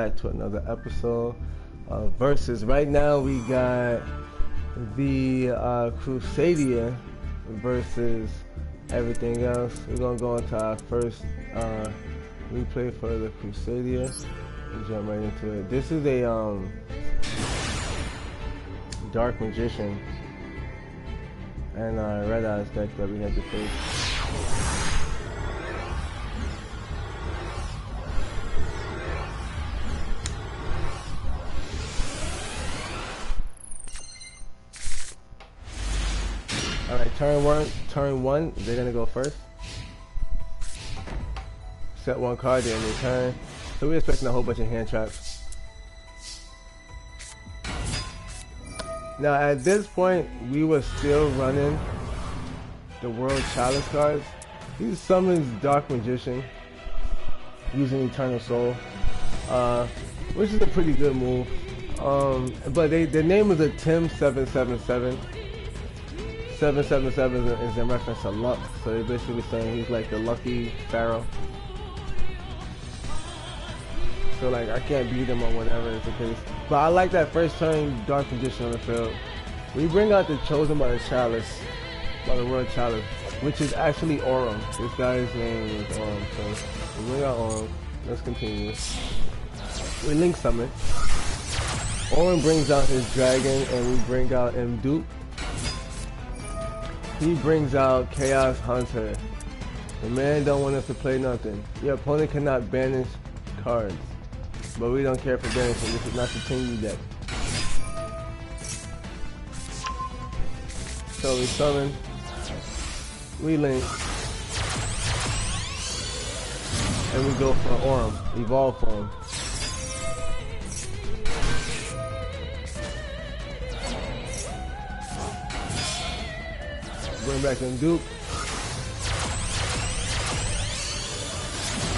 back to another episode of Versus. Right now we got the Crusadia versus everything else. We're gonna go into our first replay for the Crusadia and jump right into it. This is a Dark Magician and Red Eyes deck that we have to face. Alright, turn one, they're gonna go first. Set one card, they end their turn. So we're expecting a whole bunch of hand traps. Now at this point, we were still running the World Chalice cards. He summons Dark Magician using Eternal Soul, which is a pretty good move. But the name is a Tim 777. 777 is in reference to luck, so they're basically saying he's like the lucky pharaoh. So like I can't beat him or whatever is the case. But I like that first turn Dark Magician on the field. We bring out the Chosen by the Chalice, by the World Chalice, which is actually Aurum. This guy's name is Aurum. So we bring out Aurum. Let's continue. We link summon. Aurum brings out his dragon, and we bring out Duel. He brings out Chaos Hunter. The man don't want us to play nothing. Your opponent cannot banish cards, but we don't care for banishing. This is not the Tingy deck. So we summon, we link, and we go for Aurum, evolve for him. Bring back in Duke.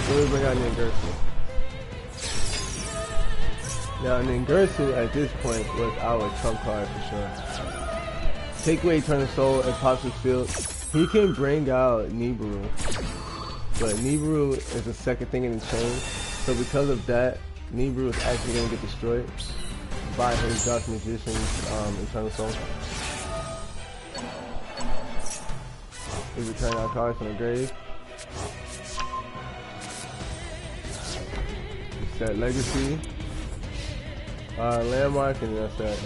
Then we bring out Ningirsu. Now Ningirsu at this point was our trump card for sure. Take away Eternal Soul and pops his field. He can bring out Nibiru, but Nibiru is the second thing in the chain. So because of that, Nibiru is actually going to get destroyed by his Dark Magician's Eternal Soul. We return our cards from the grave. Set Legacy, Landmark, and that's that.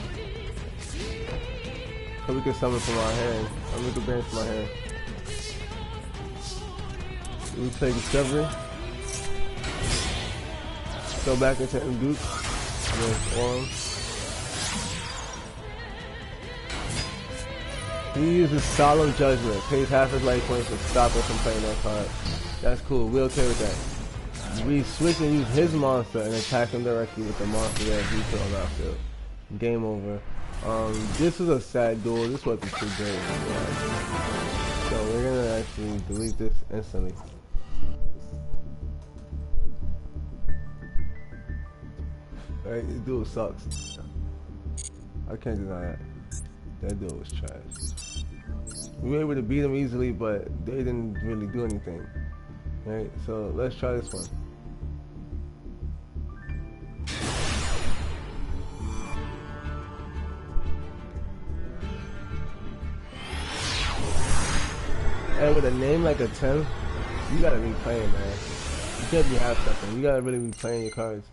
So we can summon from our hand. And we can banish from our hand. We play Discovery. Go back into Duke with Aurum. He uses Solemn Judgment, pays half his life points to stop us from playing that card. That's cool, we're okay with that. We switch and use his monster and attack him directly with the monster that he put on our field. Game over. This is a sad duel, this wasn't too great. So we're gonna actually delete this instantly. Alright, this duel sucks. I can't deny that. That duel was trash. We were able to beat them easily, but they didn't really do anything. Right, so let's try this one. And with a name like a Tim, you gotta be playing, man. You can't be half stepping. You gotta really be playing your cards.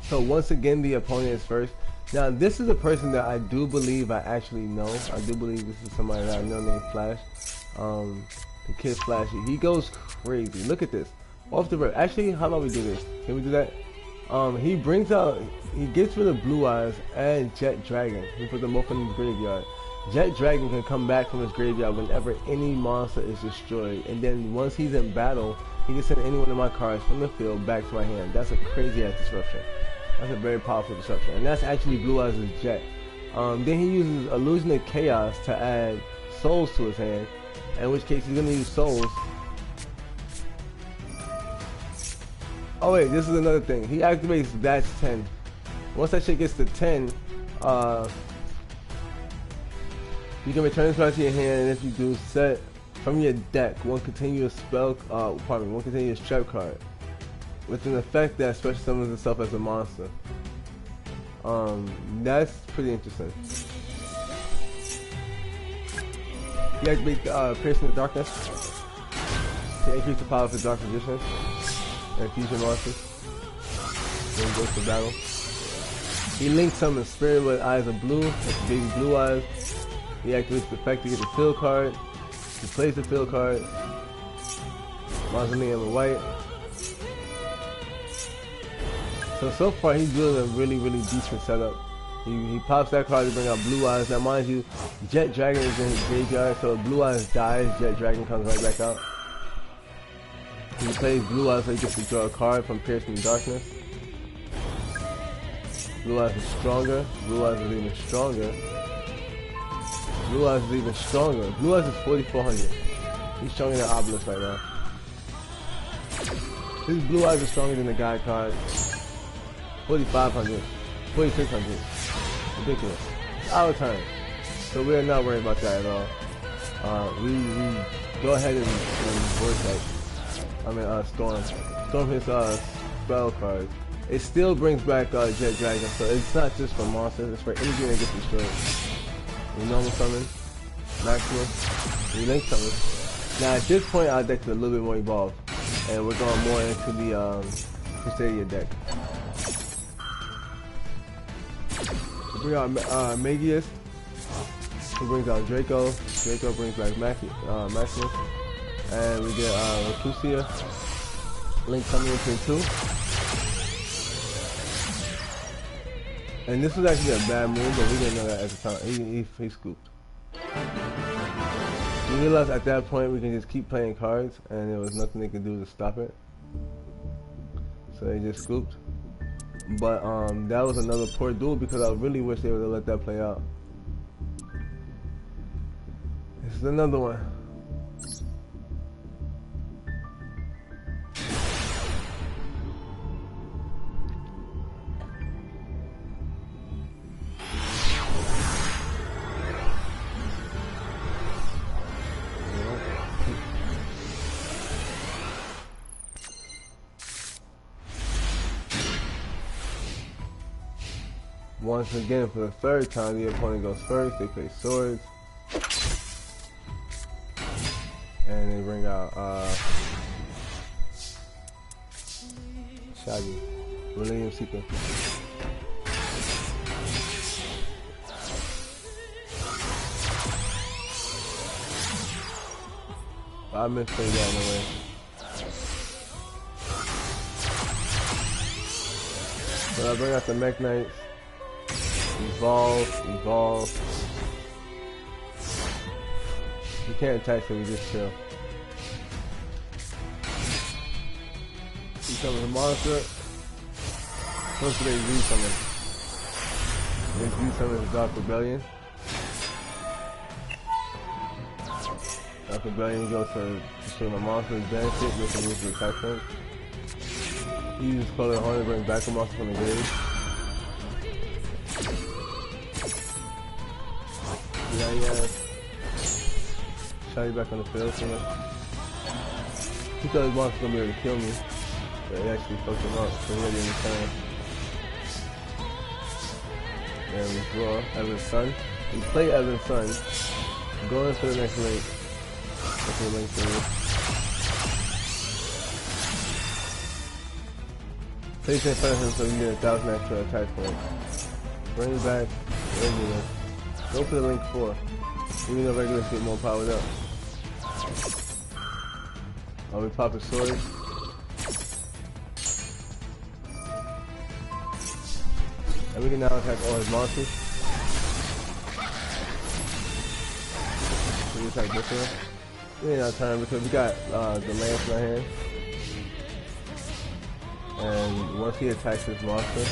So once again, the opponent is first. Now this is a person that I do believe I actually know. I do believe this is somebody that I know named Flash. The kid Flashy. He goes crazy. Look at this. Off the rip. Actually, how about we do this? Can we do that? He brings out, he gets rid of Blue Eyes and Jet Dragon. He puts them both in his graveyard. Jet Dragon can come back from his graveyard whenever any monster is destroyed. And then once he's in battle, he can send any one of my cards from the field back to my hand. That's a crazy ass disruption. That's a very powerful disruption, and that's actually Blue Eyes' Jet. Then he uses Illusion of Chaos to add souls to his hand, in which case he's gonna use souls. Oh wait, this is another thing. He activates that's 10. Once that shit gets to 10, you can return this card to your hand, and if you do, set From your deck, one continuous one continuous trap card with an effect that special summons itself as a monster. That's pretty interesting. You activate Piercing the Darkness to increase the power of the Dark Magician and fusion monsters. Then he goes to battle. He links summons Spirit with Eyes of Blue, that's baby blue eyes. He activates the effect to get the field card. He plays the field card. Mausoleum with white. So far he's doing a really decent setup. He pops that card to bring out Blue Eyes. Now mind you, Jet Dragon is in his graveyard, so if Blue Eyes dies, Jet Dragon comes right back out. He plays Blue Eyes so he gets to draw a card from Piercing the Darkness. Blue Eyes is stronger. Blue Eyes is even stronger. Blue Eyes is even stronger. Blue Eyes is 4,400. He's stronger than Obelisk right now. His Blue Eyes are stronger than the guy card. 4,500. 4,600. Ridiculous. It's our turn. So we're not worried about that at all. We go ahead and Vortex. Storm his spell cards. It still brings back Jet Dragon, so it's not just for monsters, it's for anything that gets destroyed. We normal summon, Maximus, we link summon. Now at this point our deck is a little bit more evolved, and we're going more into the Crusadia deck. We bring out Magius, who brings out Draco. Draco brings back Maximus, and we get Crusadia, link summon into 2. And this was actually a bad move, but we didn't know that at the time. He scooped. We realized at that point we can just keep playing cards, and there was nothing they could do to stop it. So they just scooped. But that was another poor duel because I really wish they would have let that play out. This is another one. Once again, for the third time, the opponent goes first. They play swords, and they bring out Shaggy, Millennium Seeker. I misplayed that in a way. But I bring out the Mech Knights. Evolve. You can't attack, so we just chill. He summons a monster. First they re-summon. Then re-summon the Dark Rebellion. Dark Rebellion goes to destroy my monster, advance it, they can use the attack point. He uses Color Horn to bring back a monster from the grave. Shot you back on the field, so he thought his monster was gonna be able to kill me, but he actually fucked him up, so he had to return. And we draw Evan's Son. We play Evan's Son, go into the next link. That's the link for me. Place in front of him so we can get 1,000 extra attack points. Bring back regular. Go for the link 4. Even though regulars get more powered up. We pop his sword. And we can now attack all his monsters. We attack this one. We ain't out of time because we got the lance in our hand. And once he attacks his monster,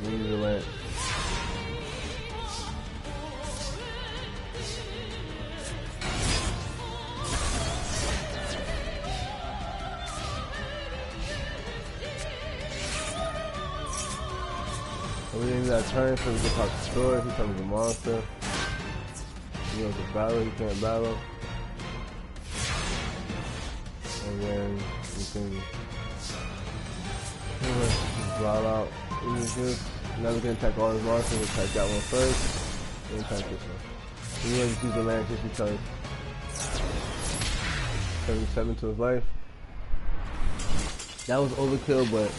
we use the lance. We didn't that turn, so we can pop the sword. He comes a monster. You know, to battle, you can't battle. And then you can pretty much just wild out. Now we can attack all his monsters. We'll attack that one first, then attack this one. You want to use the land just because 77 to his life. That was overkill, but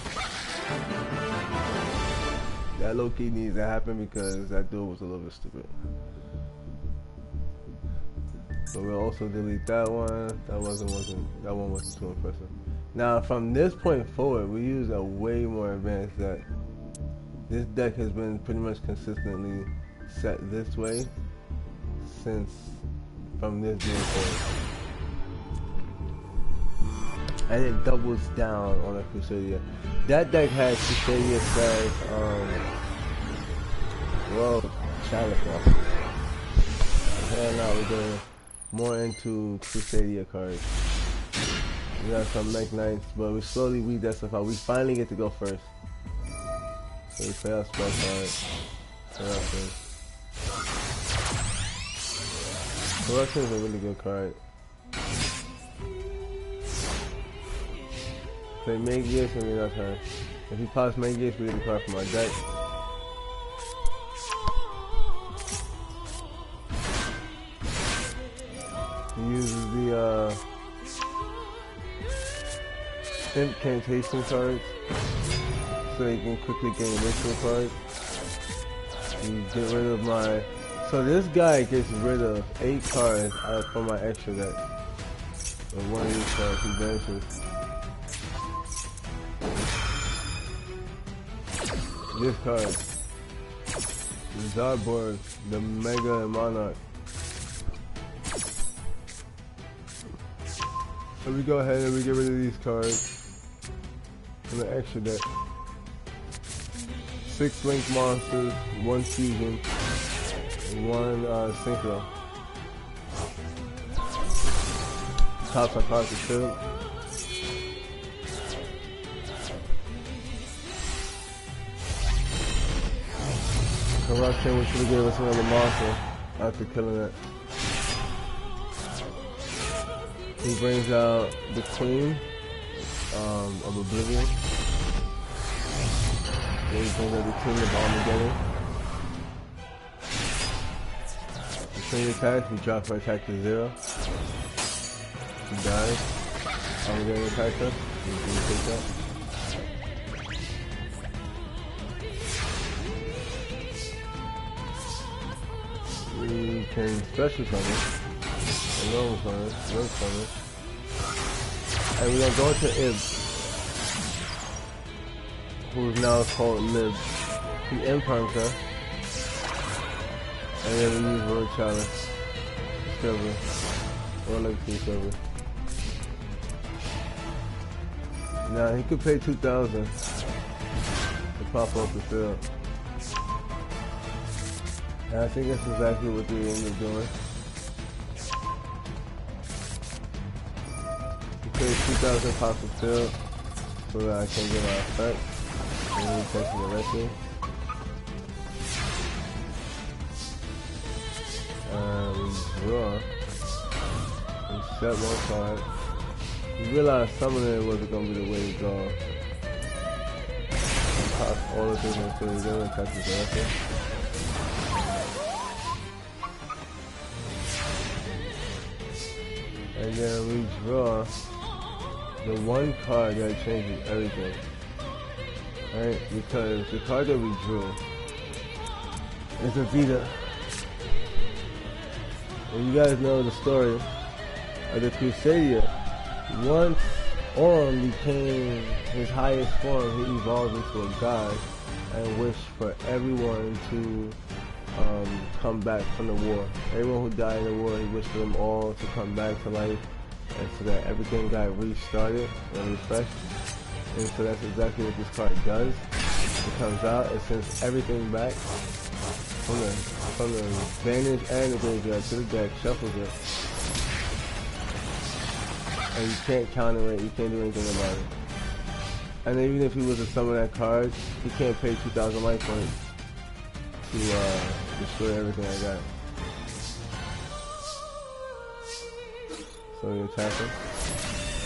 that low key needs to happen because that duel was a little bit stupid. So we'll also delete that one. That one wasn't too impressive. Now from this point forward, we use a way more advanced deck. This deck has been pretty much consistently set this way since from this game forward. And it doubles down on a Crusadia. That deck has Crusadia says, well, challenge off. And now we're going more into Crusadia cards. We got some Mech Knights, but we slowly weed that stuff out. We finally get to go first. So we play our spell card. Corruption is a really good card. Play Magius and we not turn. If he pops Magius, we get the card from our deck. He uses the incantation cards so he can quickly gain ritual cards. You get rid of my... So this guy gets rid of 8 cards from my extra deck. And one of these cards he banishes. This card. Zarborg, the Mega and Monarch. So we go ahead and we get rid of these cards from the extra deck. 6 Link monsters, 1 fusion, and 1 synchro. Tops our cards to kill. Corruption, we should have gave us another monster after killing it. He brings out the Queen of Oblivion. Then he brings out the King of Armageddon. The Queen attacks, we drop her attack to 0. She dies. Armageddon attacks her. We take that. We can special summon. Alone summon. Rogue summon. And we're gonna go into Ib, who is now called Lib. He imperms her. And then we use Rogue Challenge. Discovery. Or Legacy Discovery. Now he could pay 2,000 to pop off the field. And I think that's exactly what they ended up doing. He paid 2,000 pops the field so that I can get my effect. And then test the directly. And we draw. We set 1 card. We realized summoning wasn't going to be the way to go. Pop all the things until we then attack the directly. And then we draw the 1 card that changes everything. Right? Because the card that we drew is a Vita. And you guys know the story of the Crusadia. Once Orm became his highest form, he evolved into a god and wished for everyone to come back from the war. Everyone who died in the war, he wished for them all to come back to life, and so that everything got restarted and refreshed. And so that's exactly what this card does. It comes out, it sends everything back from the advantage and the graveyard to the deck, shuffles it, and you can't counter it, you can't do anything about it. And even if he was to summon that card, he can't pay 2,000 life points to destroy everything I got. So you attack him.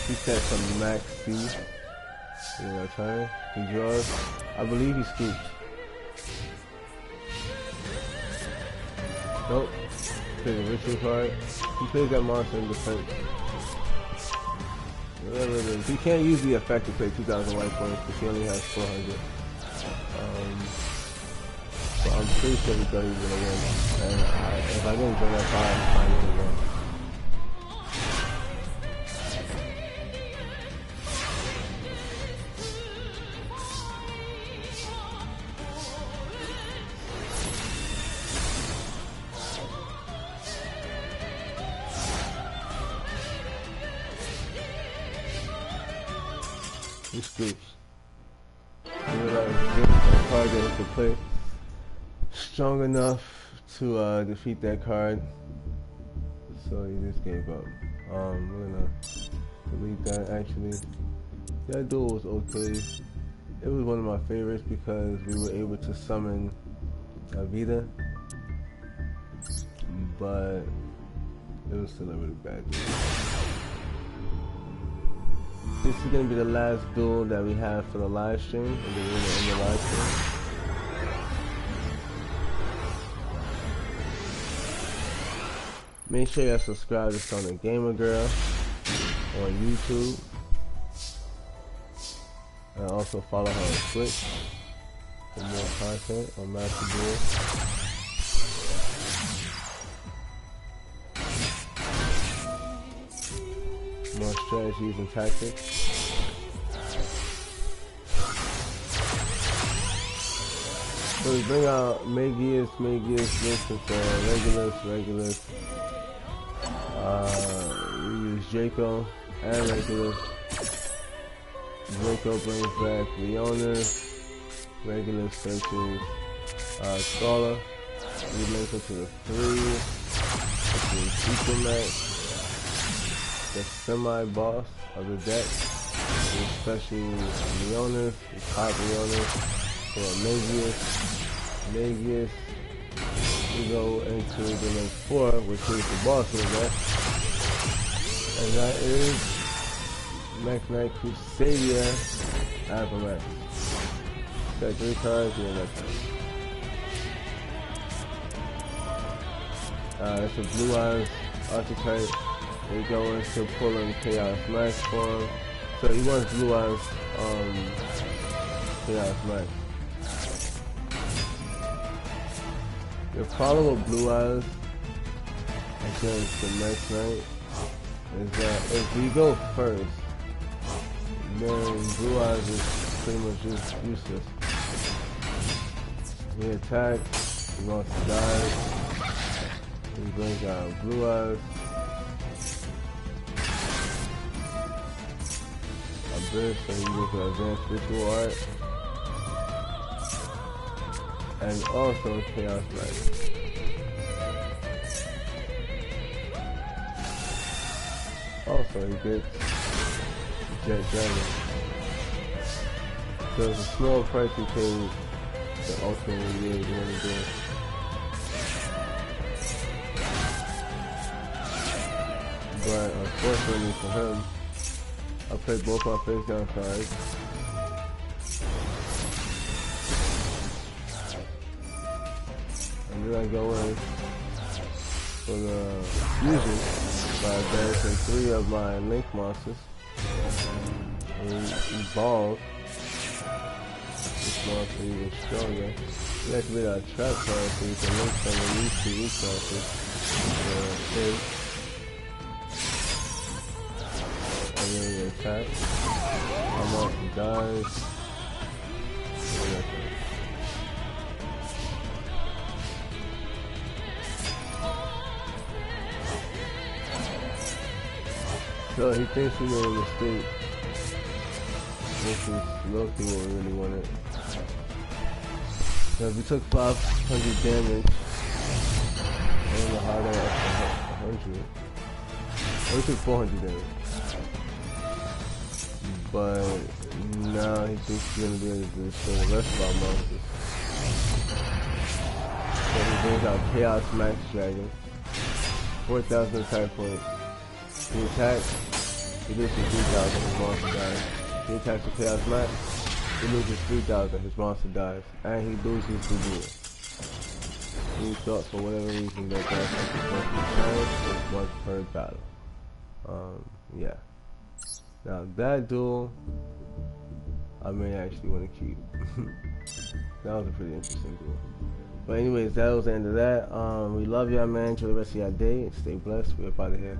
He sets some max C. You know, turn. He draws. I believe he scoops. Nope. Plays a ritual card. He plays that monster in defense. Whatever it is. He can't use the effect to play 2,000 white points because he only has 400. So I'm pretty sure he thought he was gonna win. And if I didn't draw that card, I'm fine with it. He scoops. He realized this is a card that he could play strong enough to defeat that card. So he just gave up. We're gonna delete that actually. That duel was okay. It was one of my favorites because we were able to summon Avita. But it was still a really bad duel. This is going to be the last duel that we have for the live stream, and then we're going to end the live stream. Make sure you subscribe to Sonic Gamer Girl on YouTube, and also follow her on Twitch for more content on Master Duel. More strategies and tactics. So we bring out Magius, Vincent, Regulus. We use Draco and Regulus. Draco brings back Leonis. Regulus searches Scholar. We link it to the 3. Which is Equinox. The semi-boss of the deck, especially Leonis, the top Leonis, for Magius. We go into the next 4, which is the boss of the deck, and that is Max Knight Crusadia Alpha. Got 3 cards in that time. It's a Blue Eyes archetype. They go into pulling Chaos Max form. So he wants Blue Eyes Chaos Max. The problem with Blue Eyes against the Max Knight is that if we go first, then Blue Eyes is pretty much just useless. We attack, he wants to die, he brings out Blue Eyes. This, so you go to advanced ritual art, and also Chaos Knight. Also, he gets Jet Dragon. So it's a small price he paid to ultimately be able to want to do it. But unfortunately for him, I played both my face down cards. And then I go in for the fusion by advancing 3 of my Link monsters. And Evolve. This monster even stronger. You activate a trap card so you can link some of these 2 weak monsters. And then you attack. My monster dies. So he thinks he made a mistake. This is low-key what we really wanted. Because we took 500 damage. I don't know how that up to 100. We took 400 damage. But now he thinks he's gonna be able to destroy the rest of our monsters. So he brings out Chaos Max Dragon. 4,000 attack points. He attacks. He loses 3,000. His monster dies. He attacks the chaos max. He loses 3,000. His monster dies, and he loses the duel. He thought for whatever reason that that's once per battle. Yeah. Now that duel, I may actually want to keep. That was a pretty interesting duel. But anyways, that was the end of that. We love y'all, man. Enjoy the rest of your day and stay blessed. We're up out of here.